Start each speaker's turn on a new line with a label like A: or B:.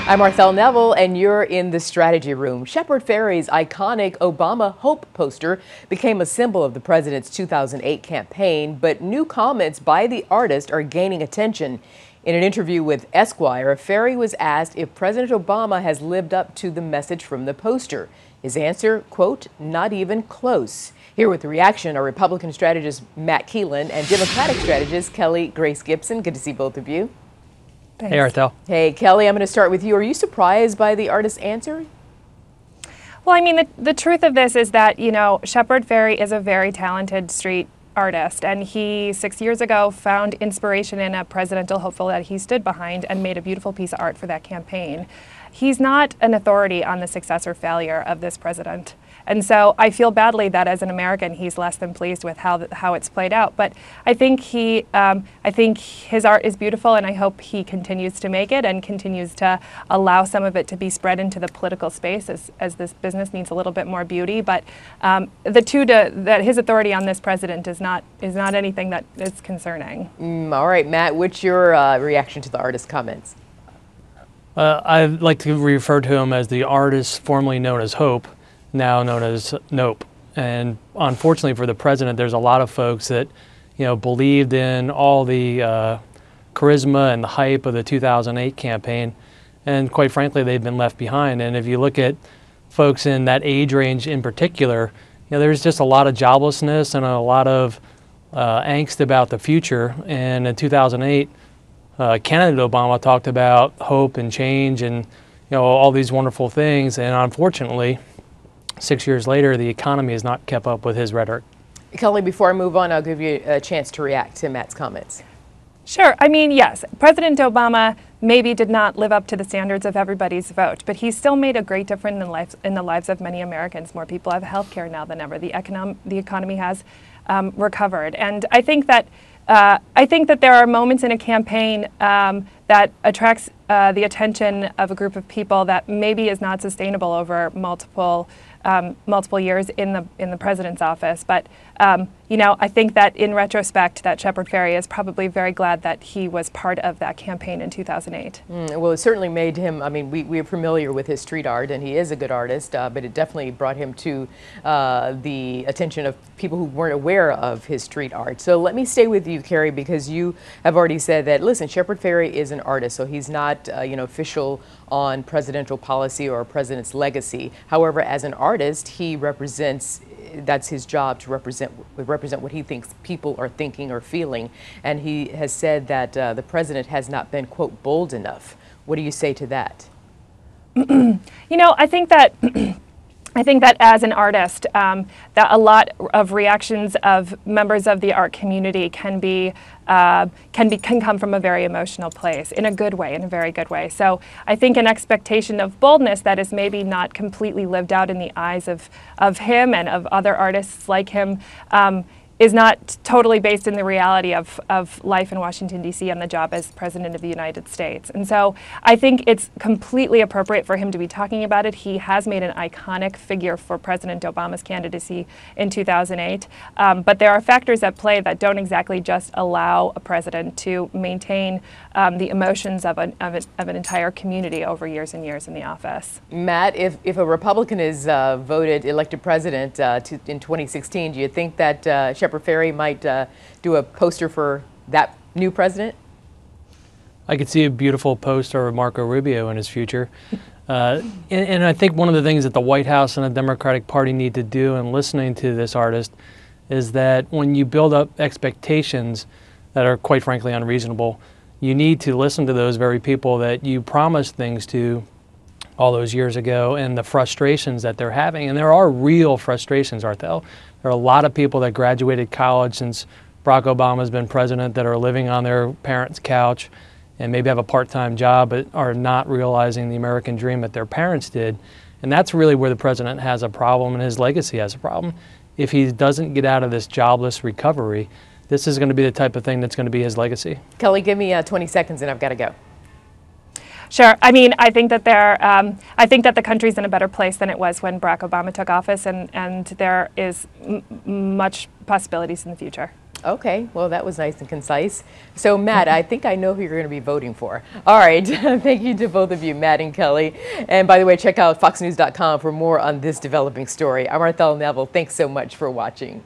A: I'm Marthel Neville, and you're in the strategy room. Shepard Fairey's iconic Obama Hope poster became a symbol of the president's 2008 campaign, but new comments by the artist are gaining attention. In an interview with Esquire, Fairey was asked if President Obama has lived up to the message from the poster. His answer, quote, "Not even close." Here with the reaction are Republican strategist Matt Keelen and Democratic strategist Kelly Grace Gibson. Good to see both of you.
B: Thanks. Hey, Arthel.
A: Hey, Kelly, I'm going to start with you. Are you surprised by the artist's answer?
B: Well, I mean, the truth of this is that, you know, Shepard Fairey is a very talented street artist, and he 6 years ago found inspiration in a presidential hopeful that he stood behind and made a beautiful piece of art for that campaign. He's not an authority on the success or failure of this president. And so I feel badly that as an American, he's less than pleased with how it's played out. But I think his art is beautiful, and I hope he continues to make it and continues to allow some of it to be spread into the political space as this business needs a little bit more beauty. But that his authority on this president is not anything that is concerning.
A: All right, Matt, what's your reaction to the artist's comments?
C: I'd like to refer to him as the artist formerly known as Hope, now known as Nope. And unfortunately for the president, there's a lot of folks that, you know, believed in all the charisma and the hype of the 2008 campaign, and quite frankly, they've been left behind. And if you look at folks in that age range in particular, you know, there's just a lot of joblessness and a lot of angst about the future. And in 2008, candidate Obama talked about hope and change and, you know, all these wonderful things. And unfortunately, 6 years later, the economy has not kept up with his rhetoric.
A: Kelly, before I move on, I'll give you a chance to react to Matt's comments.
B: Sure. I mean, yes, President Obama maybe did not live up to the standards of everybody's vote, but he still made a great difference in the lives of many Americans. More people have health care now than ever. The economy has recovered. And I think that there are moments in a campaign that attracts the attention of a group of people that maybe is not sustainable over multiple years in the president's office. But you know, I think that in retrospect, that Shepard Fairey is probably very glad that he was part of that campaign in 2008.
A: Well, it certainly made him, I mean, we are familiar with his street art, and he is a good artist, but it definitely brought him to the attention of people who weren't aware of his street art. So let me stay with you, Carrie, because you have already said that, listen, Shepard Fairey is an artist, so he's not, you know, official on presidential policy or a president's legacy. However, as an artist, he represents, that's his job, to represent what he thinks people are thinking or feeling. And he has said that the president has not been, quote, bold enough. What do you say to that?
B: You know, I think that as an artist, that a lot of reactions of members of the art community can come from a very emotional place, in a good way, in a very good way. So I think an expectation of boldness that is maybe not completely lived out in the eyes of him and of other artists like him is not totally based in the reality of life in Washington, D.C. and the job as President of the United States. And so I think it's completely appropriate for him to be talking about it. He has made an iconic figure for President Obama's candidacy in 2008. But there are factors at play that don't exactly just allow a president to maintain the emotions of an entire community over years and years in the office.
A: Matt, if a Republican is elected president in 2016, do you think that Shepard Fairey might do a poster for that new president?
C: I could see a beautiful poster of Marco Rubio in his future. And I think one of the things that the White House and the Democratic Party need to do in listening to this artist is that when you build up expectations that are quite frankly unreasonable, you need to listen to those very people that you promised things to all those years ago and the frustrations that they're having. And there are real frustrations, Arthel. There are a lot of people that graduated college since Barack Obama's been president that are living on their parents' couch and maybe have a part-time job but are not realizing the American dream that their parents did. And that's really where the president has a problem and his legacy has a problem. If he doesn't get out of this jobless recovery, this is going to be the type of thing that's going to be his legacy.
A: Kelly, give me 20 seconds and I've got to go.
B: Sure. I mean, I think that I think that the country's in a better place than it was when Barack Obama took office, and there is much possibilities in the future.
A: Okay, well, that was nice and concise. So, Matt, I think I know who you're going to be voting for. All right, thank you to both of you, Matt and Kelly. And by the way, check out foxnews.com for more on this developing story. I'm Arthel Neville. Thanks so much for watching.